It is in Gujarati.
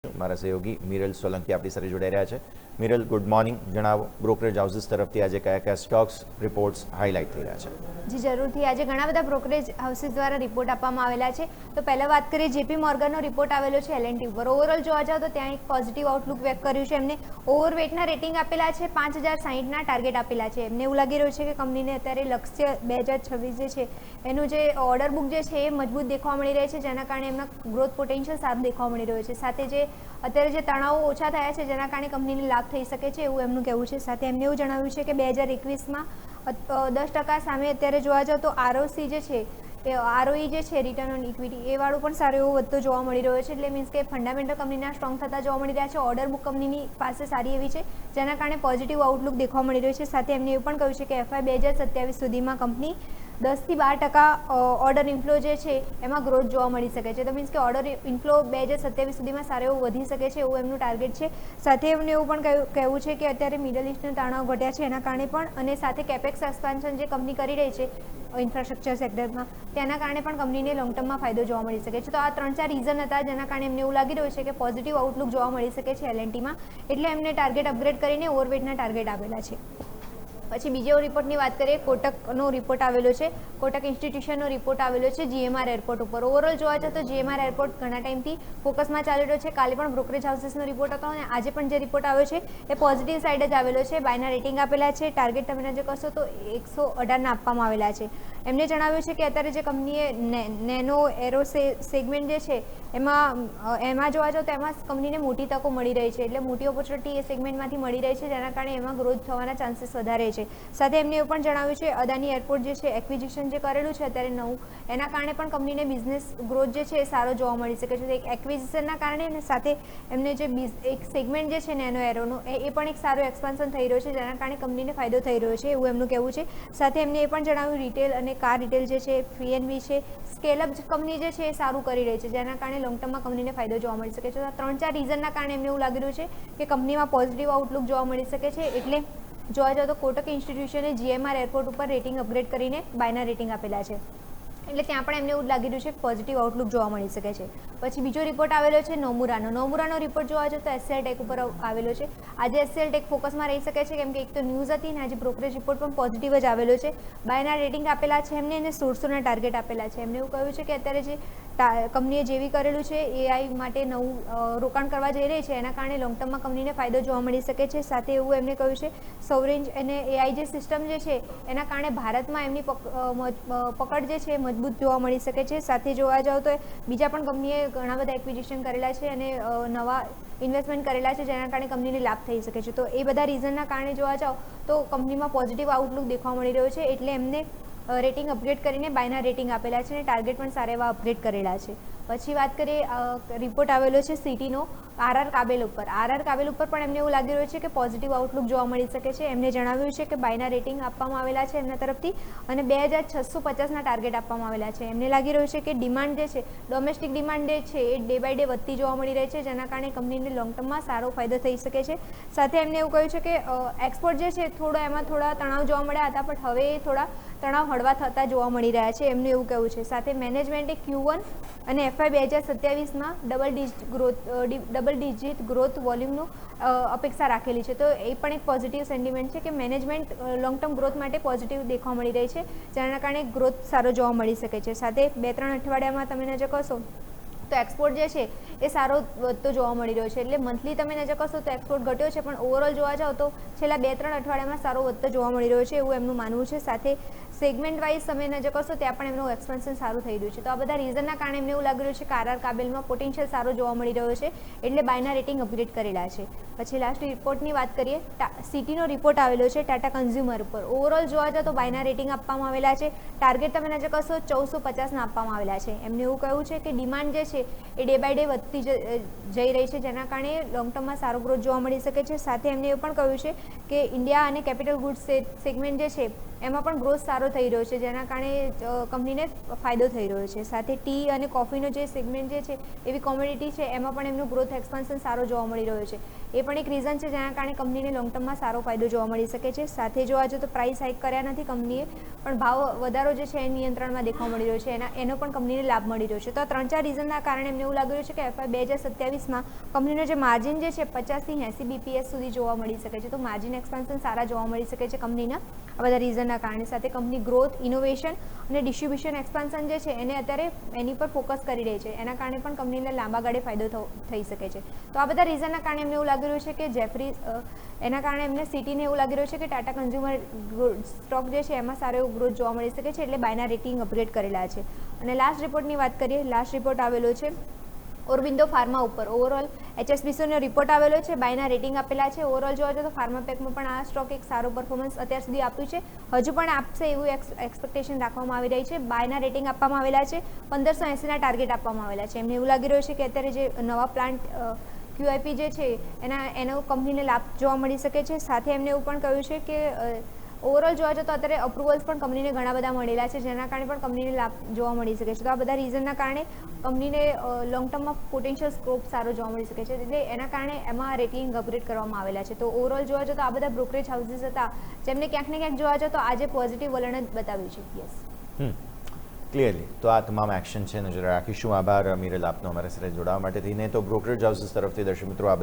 મારા સહયોગી મિરલ સોલંકી આપણી સાથે જોડાઈ રહ્યા છે. મિરલ, ગુડ મોર્નિંગ. જણાવો, બ્રોકરેજ હાઉસીસ તરફથી આજે કયા કયા સ્ટોક્સ રિપોર્ટ્સ હાઇલાઇટ થઈ રહ્યા છે? જી જરૂરથી. આજે ઘણા બધા બ્રોકરેજ હાઉસીસ દ્વારા રિપોર્ટ આપવામાં આવેલા છે. તો પહેલા વાત કરીએ, જેપી મોર્ગનનો રિપોર્ટ આવેલો છે L&T ઉપર. ઓવરઓલ જોવા જાવ તો ત્યાં એક પોઝિટિવ આઉટલુક વ્યક્ત કર્યું છે. એમને ઓવરવેટના રેટિંગ આપેલા છે, 5060ના ટાર્ગેટ આપેલા છે. એમને એવું લાગી રહ્યું છે કે કંપનીને અત્યારે લક્ષ્ય 2026 જે છે એનું જે ઓર્ડર બુક જે છે એ મજબૂત દેખવા મળી રહે છે, જેના કારણે એમના ગ્રોથ પોટેન્શિયલ સારું દેખવા મળી રહ્યું છે. સાથે જે અત્યારે જે તણાવો ઓછા થયા છે જેના કારણે કંપનીને લાભ થઈ શકે છે એવું એમનું કહેવું છે. સાથે એમને એવું જણાવ્યું છે કે 2021માં 10% સામે અત્યારે જોવા જાવ તો ROC જે છે એ ROE જે છે રિટર્ન ઓન ઇક્વિટી એ વાળું પણ સારો એવો વધતો જોવા મળી રહ્યો છે. એટલે મીન્સ કે ફંડામેન્ટલ કંપનીના સ્ટ્રોંગ થતા જોવા મળી રહ્યા છે. ઓર્ડર બુક કંપનીની પાસે સારી એવી છે જેના કારણે પોઝિટિવ આઉટલુક દેખવા મળી રહ્યું છે. સાથે એમને એવું પણ કહ્યું છે કે FY 2027 સુધીમાં કંપની 10થી 12% ઓર્ડર ઇન્ફ્લો જે છે એમાં ગ્રોથ જોવા મળી શકે છે. તો મીન્સ કે ઓર્ડર ઇન્ફ્લો 2027 સુધીમાં સારો એવું વધી શકે છે એવું એમનું ટાર્ગેટ છે. સાથે એમને એવું પણ કહેવું છે કે અત્યારે મિડલ ઇસ્ટના તણાવ ઘટ્યા છે એના કારણે પણ, અને સાથે કેપેક્સ એક્સપાન્શન જે કંપની કરી રહી છે ઇન્ફ્રાસ્ટ્રક્ચર સેક્ટરમાં, તેના કારણે પણ કંપનીને લોંગ ટર્મમાં ફાયદો જોવા મળી શકે છે. તો આ 3-4 રીઝન હતા જેના કારણે એમને એવું લાગી રહ્યું છે કે પોઝિટિવ આઉટલુક જોવા મળી શકે છે L&Tમાં. એટલે એમને ટાર્ગેટ અપગ્રેડ કરીને ઓવરવેટના ટાર્ગેટ આપેલા છે. પછી બીજો રિપોર્ટની વાત કરીએ, કોટકનો રિપોર્ટ આવેલો છે. કોટક ઇન્સ્ટિટ્યુશનનો રિપોર્ટ આવેલો છે GMR એરપોર્ટ ઉપર. ઓવરઓલ જોવા જાય તો GMR એરપોર્ટ ઘણા ટાઈમથી ફોકસમાં ચાલી રહ્યો છે. કાલે પણ બ્રોકરેજ હાઉસીસનો રિપોર્ટ હતો અને આજે પણ જે રિપોર્ટ આવ્યો છે એ પોઝિટિવ સાઇડ જ આવેલો છે. બાયના રેટિંગ આપેલા છે. ટાર્ગેટ તમે જે કશો તો 118ના આપવામાં આવેલા છે. એમને જણાવ્યું છે કે અત્યારે જે કંપનીએ નેનો એરો સેગમેન્ટ જે છે એમાં જોવા જાવ તો એમાં કંપનીને મોટી તકો મળી રહી છે. એટલે મોટી ઓપોર્ચ્યુનિટી એ સેગમેન્ટમાંથી મળી રહી છે જેના કારણે એમાં ગ્રોથ થવાના ચાન્સીસ વધારે છે. સાથે એમને એવું પણ જણાવ્યું છે અદાની એરપોર્ટ જે છે એક્વિઝિશન જે કરેલું છે અત્યારે નવું, એના કારણે પણ કંપનીને બિઝનેસ ગ્રોથ જે છે એ સારો જોવા મળી શકે છે. એક એક્વિઝિશનના કારણે અને સાથે એમને જે એક સેગમેન્ટ જે છે નેનો એરોનો એ પણ એક સારો એક્સપાન્શન થઈ રહ્યો છે જેના કારણે કંપનીને ફાયદો થઈ રહ્યો છે એવું એમનું કહેવું છે. સાથે એમને એ પણ જણાવ્યું રિટેલ અને કાર રિટેલ જે છે PNB છે સ્કેલઅપ કંપની જે છે એ સારું કરી રહી છે જેના કારણે લોંગ ટર્મમાં કંપનીને ફાયદો જોવા મળી શકે છે. તો આ 3-4 રીઝનના કારણે એમને એવું લાગી રહ્યું છે કે કંપનીમાં પોઝિટિવ આઉટલુક જોવા મળી શકે છે. એટલે જોવા જાવ તો કોટક ઇન્સ્ટિટ્યુશને GMR એરપોર્ટ ઉપર રેટિંગ અપગ્રેડ કરીને બાયના રેટિંગ આપેલા છે. એટલે ત્યાં પણ એમને એવું લાગી રહ્યું છે કે પોઝિટિવ આઉટલુક જોવા મળી શકે છે. પછી બીજો રિપોર્ટ આવેલો છે નોમુરાનો રિપોર્ટ જોવા જાવ તો SCL ટેક ઉપર આવેલો છે. આજે SCL ટેક ફોકસમાં રહી શકે છે કેમ કે એક તો ન્યૂઝ હતી ને આજે બ્રોકરેજ રિપોર્ટ પણ પોઝિટિવ જ આવેલો છે. બાયના રેટિંગ આપેલા છે એમને અને 1600ના ટાર્ગેટ આપેલા છે. એમને એવું કહ્યું છે કે અત્યારે જે કંપનીએ જેવી કરેલું છે AI માટે નવું રોકાણ કરવા જઈ રહી છે એના કારણે લોંગ ટર્મમાં કંપનીને ફાયદો જોવા મળી શકે છે. સાથે એવું એમને કહ્યું છે સોવરેન અને AI જે સિસ્ટમ જે છે એના કારણે ભારતમાં એમની પકડ જે છે મજબૂત જોવા મળી શકે છે. સાથે જોવા જાવ તો બીજા પણ કંપનીએ ઘણા બધા એક્વિઝિશન કરેલા છે અને નવા ઇન્વેસ્ટમેન્ટ કરેલા છે જેના કારણે કંપનીને લાભ થઈ શકે છે. તો એ બધા રીઝનના કારણે જોવા જાવ તો કંપનીમાં પોઝિટિવ આઉટલુક દેખવા મળી રહ્યો છે. એટલે એમને રેટિંગ અપગ્રેડ કરીને બાયના રેટિંગ આપેલા છે અને ટાર્ગેટ પણ સારા એવા અપગ્રેડ કરેલા છે. પછી વાત કરીએ, રિપોર્ટ આવેલો છે સિટીનો RR કાબેલ ઉપર. RR કાબેલ ઉપર પણ એમને એવું લાગી રહ્યું છે કે પોઝિટિવ આઉટલુક જોવા મળી શકે છે. એમને જણાવ્યું છે કે બાયના રેટિંગ આપવામાં આવેલા છે એમના તરફથી અને 2650ના ટાર્ગેટ આપવામાં આવેલા છે. એમને લાગી રહ્યું છે કે ડિમાન્ડ જે છે ડોમેસ્ટિક ડિમાન્ડ જે છે એ ડે બાય ડે વધતી જોવા મળી રહી છે જેના કારણે કંપનીને લોંગ ટર્મમાં સારો ફાયદો થઈ શકે છે. સાથે એમને એવું કહ્યું છે કે એક્સપોર્ટ જે છે એમાં થોડા તણાવ જોવા મળ્યા હતા પણ હવે થોડા તણાવ હળવા થતા જોવા મળી રહ્યા છે એમનું એવું કહેવું છે. સાથે મેનેજમેન્ટે Q1 અને FY 2027માં ડબલ ડિજિટ ગ્રોથ વોલ્યુમનું અપેક્ષા રાખેલી છે. તો એ પણ એક પોઝિટિવ સેન્ટિમેન્ટ છે કે મેનેજમેન્ટ લોંગ ટર્મ ગ્રોથ માટે પોઝિટિવ દેખવા મળી રહી છે જેના કારણે ગ્રોથ સારો જોવા મળી શકે છે. સાથે 2-3 અઠવાડિયામાં તમે નજર કરશો તો એક્સપોર્ટ જે છે એ સારો વધતો જોવા મળી રહ્યો છે. એટલે મંથલી તમે નજર કરશો તો એક્સપોર્ટ ઘટ્યો છે પણ ઓવરઓલ જોવા જાવ તો છેલ્લા 2-3 અઠવાડિયામાં સારો વધતો જોવા મળી રહ્યો છે એવું એમનું માનવું છે. સાથે સેગમેન્ટ વાઇઝ તમે નજર કરશો ત્યાં પણ એમનું એક્સપેન્શન સારું થઈ રહ્યું છે. તો આ બધા રીઝનના કારણે એમને એવું લાગી રહ્યું છે કે RR કાબેલમાં પોટેન્શિયલ સારો જોવા મળી રહ્યો છે એટલે બાયના રેટિંગ અપગ્રેડ કરેલા છે. પછી લાસ્ટ રિપોર્ટની વાત કરીએ, સિટીનો રિપોર્ટ આવેલો છે ટાટા કન્ઝ્યુમર ઉપર. ઓવરઓલ જોવા જાવ તો બાયના રેટિંગ આપવામાં આવેલા છે. ટાર્ગેટ તમે નજર કરશો 1450ના આપવામાં આવેલા છે. એમને એવું કહ્યું છે કે ડિમાન્ડ જે છે એ ડે બાય ડે વધતી જઈ રહી છે જેના કારણે લોંગ ટર્મમાં સારો ગ્રોથ જોવા મળી શકે છે. સાથે એમને એવું પણ કહ્યું છે કે ઇન્ડિયા અને કેપિટલ ગુડ્સ સેગમેન્ટ જે છે એમાં પણ ગ્રોથ સારો થઈ રહ્યો છે જેના કારણે કંપનીને ફાયદો થઈ રહ્યો છે. સાથે ટી અને કોફીનો જે સેગમેન્ટ જે છે એવી કોમોડિટી છે એમાં પણ એમનું ગ્રોથ એક્સપાન્શન સારો જોવા મળી રહ્યો છે. એ પણ એક રીઝન છે જેના કારણે કંપનીને લોંગ ટર્મમાં સારો ફાયદો જોવા મળી શકે છે. સાથે જોવા જો તો પ્રાઇસ હાઇક કર્યા નથી કંપનીએ, પણ ભાવ વધારો જે છે એ નિયંત્રણમાં દેખાવા મળી રહ્યો છે, એનો પણ કંપનીને લાભ મળી રહ્યો છે. તો 3-4 રીઝનના કારણે એમને એવું લાગી રહ્યું છે કે FY 2027માં કંપનીનો જે માર્જિન જે છે 50 થી 80 BPS સુધી જોવા મળી શકે છે. તો માર્જિન એક્સપાન્શન સારા જોવા મળી શકે છે કંપનીના આ બધા રીઝનના કારણે. સાથે કંપની ગ્રોથ, ઇનોવેશન અને ડિસ્ટ્રીબ્યુશન એક્સપાન્શન જે છે એને અત્યારે એની પર ફોકસ કરી રહી છે. એના કારણે પણ કંપનીને લાંબા ગાળે ફાયદો થઈ શકે છે. તો આ બધા રીઝનના કારણે એમને એવું લાગી રહ્યું છે કે જેફરી એના કારણે એમને સિટીને એવું લાગી રહ્યું છે કે ટાટા કન્ઝ્યુમર સ્ટોક જે છે એમાં સારો એવો ગ્રોથ જોવા મળી શકે છે, એટલે બાયના રેટિંગ અપગ્રેડ કરેલા છે. અને લાસ્ટ રિપોર્ટની વાત કરીએ, લાસ્ટ રિપોર્ટ આવેલો છે ઓરબિંદો ફાર્મા ઉપર. ઓવરઓલ HSBCનો રિપોર્ટ આવેલો છે, બાયના રેટિંગ આપેલા છે. ઓવરઓલ જોવા જાય તો ફાર્માપેકમાં પણ આ સ્ટોક એક સારો પરફોર્મન્સ અત્યાર સુધી આપ્યું છે, હજુ પણ આપશે એવું એક્સપેક્ટેશન રાખવામાં આવી રહી છે. બાયના રેટિંગ આપવામાં આવેલા છે, 1580ના ટાર્ગેટ આપવામાં આવેલા છે. એમને એવું લાગી રહ્યું છે કે અત્યારે જે નવા પ્લાન્ટ QIP જે છે એનો કંપનીને લાભ જોવા મળી શકે છે. સાથે એમને એવું પણ કહ્યું છે કે ઓવરઓલ જોવા જતો અત્યારે અપ્રુવલ્સ પણ કંપનીને ઘણા બધા મળેલા છે, જેના કારણે પણ કંપનીને લાભ જોવા મળી શકે છે. તો આ બધા રીઝનના કારણે કંપનીને લોંગ ટર્મમાં પોટેન્શિયલ સ્કોપ સારો જોવા મળી શકે છે, એટલે એના કારણે એમાં રેટિંગ અપગ્રેડ કરવામાં આવેલા છે. તો ઓવરઓલ જોવા જતો આ બધા બ્રોકરેજ હાઉસીસ હતા જેમને ક્યાંક ને ક્યાંક જોવા જતો આજે પોઝિટિવ વલણ જ બતાવ્યું છે. Yes, clearly. તો આ તમામ એક્શન છે, નજર રાખીશું. આભાર મિરલ આપનો અમારા સાથે જોડાવા માટે થઈને. તો બ્રોકરેજ હાઉસીસ તરફથી દર્શક મિત્રો આ